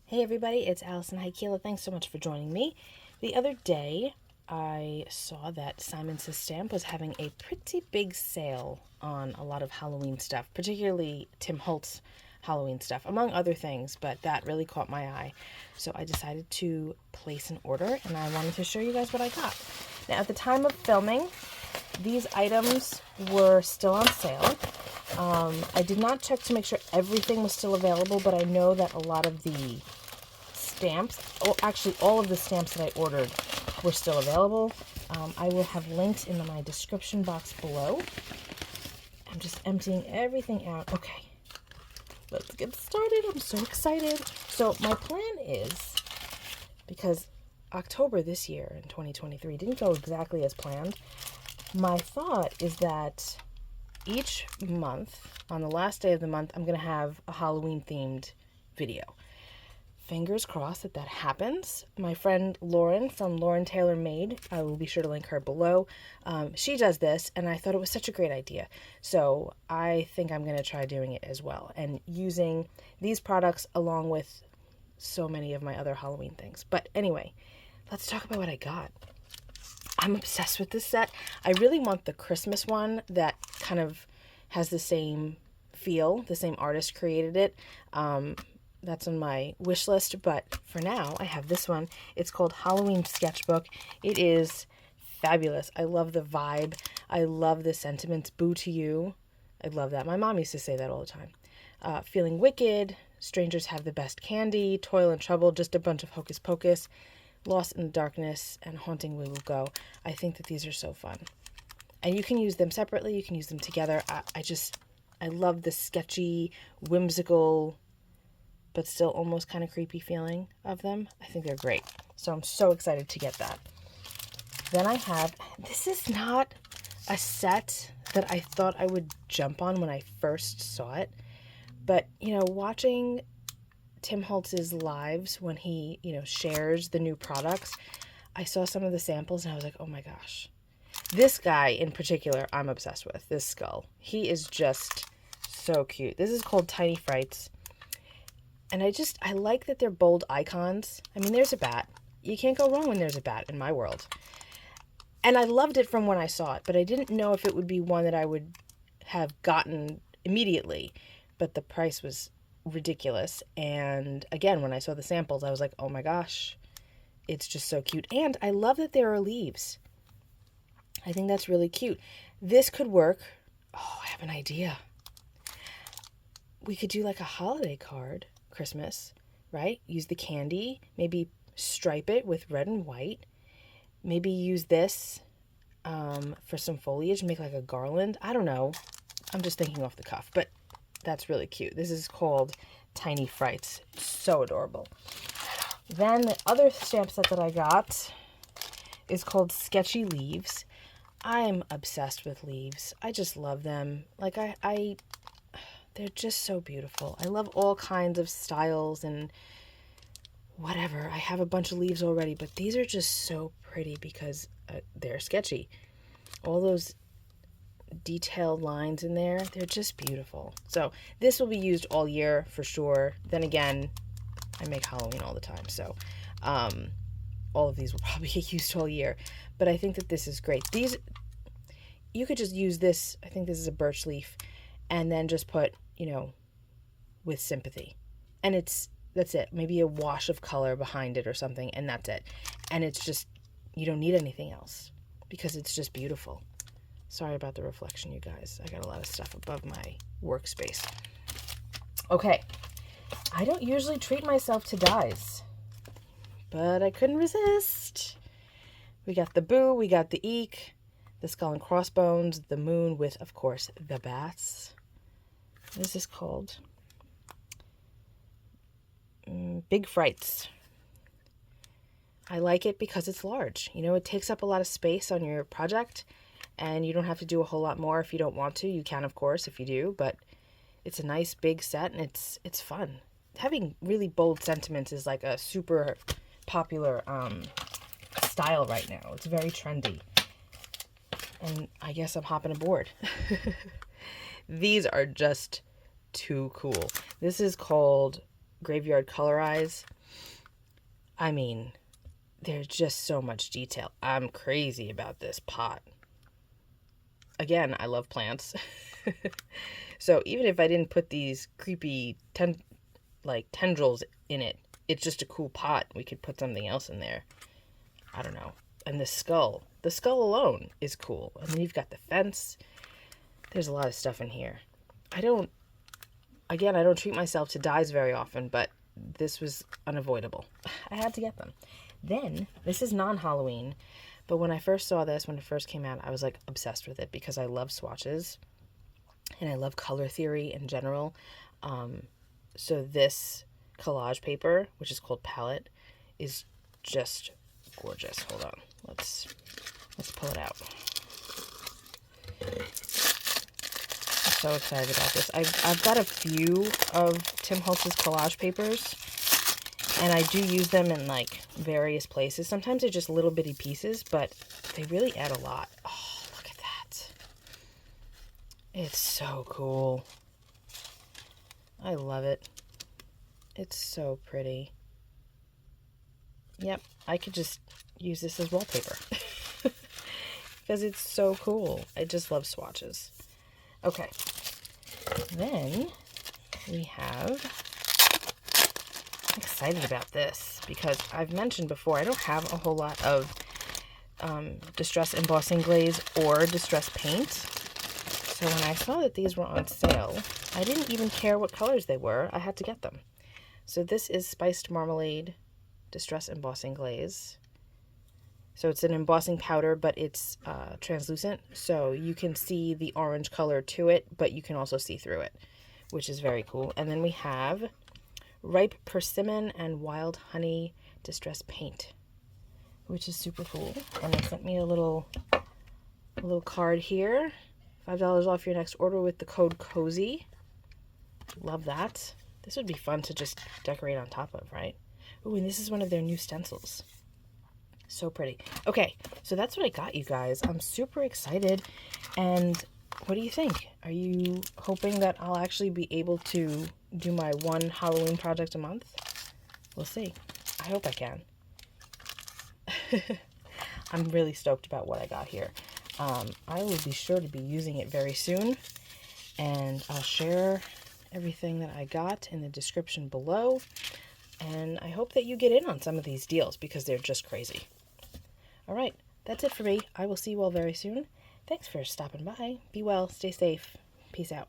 Hey everybody, it's Alison Heikkila. Thanks so much for joining me. The other day, I saw that Simon Says Stamp was having a pretty big sale on a lot of Halloween stuff, particularly Tim Holtz Halloween stuff, among other things, but that really caught my eye. So I decided to place an order, and I wanted to show you guys what I got. Now, at the time of filming, these items were still on sale. I did not check to make sure everything was still available, but I know that a lot of the stamps, actually all of the stamps that I ordered were still available. I will have links in my description box below. I'm just emptying everything out. Okay, let's get started. I'm so excited. So my plan is, because October this year in 2023 didn't go exactly as planned, my thought is that each month, on the last day of the month, I'm going to have a Halloween themed video. Fingers crossed that happens. My friend Lauren from Lauren Taylor Made, I will be sure to link her below. She does this, and I thought it was such a great idea. So I think I'm going to try doing it as well, and using these products along with so many of my other Halloween things. But anyway, let's talk about what I got. I'm obsessed with this set. I really want the Christmas one that kind of has the same feel. The same artist created it. That's on my wish list, but for now I have this one. It's called Halloween Sketchbook. It is fabulous. I love the vibe. I love the sentiments. Boo to you. I love that. My mom used to say that all the time. Feeling wicked. Strangers have the best candy. Toil and trouble. Just a bunch of hocus pocus. Lost in the darkness and haunting we will go. I think that these are so fun. And you can use them separately. You can use them together. I love the sketchy, whimsical, but still almost kind of creepy feeling of them. I think they're great. So I'm so excited to get that. Then I have, this is not a set that I thought I would jump on when I first saw it. But, watching Tim Holtz's lives when he, shares the new products, I saw some of the samples and I was like, oh my gosh. This guy in particular, I'm obsessed with. This skull. He is just so cute. This is called Tiny Frights. And I like that they're bold icons. I mean, there's a bat. You can't go wrong when there's a bat in my world. And I loved it from when I saw it, but I didn't know if it would be one that I would have gotten immediately. But the price was ridiculous. And again, when I saw the samples, I was like, oh my gosh, it's just so cute. And I love that there are leaves. I think that's really cute. This could work. Oh, I have an idea. We could do like a holiday card. Christmas, right? Use the candy, maybe stripe it with red and white, maybe use this for some foliage, make like a garland. I don't know. I'm just thinking off the cuff, but that's really cute. This is called Tiny Frights. So adorable. Then the other stamp set that I got is called Sketchy Leaves. I'm obsessed with leaves. I just love them. Like they're just so beautiful. I love all kinds of styles and whatever. I have a bunch of leaves already, but these are just so pretty because they're sketchy. All those detailed lines in there, they're just beautiful. So this will be used all year for sure. Then again, I make Halloween all the time, so all of these will probably get used all year. But I think that this is great. These, you could just use this. I think this is a birch leaf, and then just put, with sympathy. And that's it. Maybe a wash of color behind it or something, and that's it. And it's just, you don't need anything else because it's just beautiful. Sorry about the reflection, you guys. I got a lot of stuff above my workspace. Okay. I don't usually treat myself to dies, but I couldn't resist. We got the boo, we got the eek, the skull and crossbones, the moon with, of course, the bats. What is this called? Big Frights. I like it because it's large. It takes up a lot of space on your project, and you don't have to do a whole lot more if you don't want to. You can, of course, if you do, but it's a nice big set, and it's fun. Having really bold sentiments is like a super popular style right now. It's very trendy. And I guess I'm hopping aboard. These are just too cool. This is called Graveyard Colorize. I mean, there's just so much detail. I'm crazy about this pot. Again, I love plants. So even if I didn't put these creepy tendrils in it, it's just a cool pot. We could put something else in there. I don't know. And the skull alone is cool. And then you've got the fence. There's a lot of stuff in here. I don't treat myself to dies very often, but this was unavoidable. I had to get them. Then, this is non-Halloween, but when I first saw this, when it first came out, I was like obsessed with it because I love swatches and I love color theory in general. So this collage paper, which is called Palette, is just gorgeous. Hold on. Let's pull it out. I'm so excited about this. I've got a few of Tim Holtz's collage papers, and I do use them in like various places. Sometimes they're just little bitty pieces, but they really add a lot. Oh, look at that. It's so cool. I love it. It's so pretty. Yep, I could just use this as wallpaper because it's so cool. I just love swatches. Okay, then we have, I'm excited about this because I've mentioned before, I don't have a whole lot of distress embossing glaze or distress paint. So when I saw that these were on sale, I didn't even care what colors they were. I had to get them. So this is Spiced Marmalade Distress Embossing Glaze. So it's an embossing powder, but it's translucent, so you can see the orange color to it, but you can also see through it, which is very cool. And then we have Ripe Persimmon and Wild Honey Distress Paint, which is super cool. And they sent me a little card here. $5 off your next order with the code COZY. Love that. This would be fun to just decorate on top of, right? Ooh, and this is one of their new stencils. So pretty. Okay, so that's what I got, you guys. I'm super excited. And what do you think? Are you hoping that I'll actually be able to do my one Halloween project a month? We'll see. I hope I can. I'm really stoked about what I got here. I will be sure to be using it very soon. And I'll share everything that I got in the description below. And I hope that you get in on some of these deals because they're just crazy. All right, that's it for me. I will see you all very soon. Thanks for stopping by. Be well, stay safe. Peace out.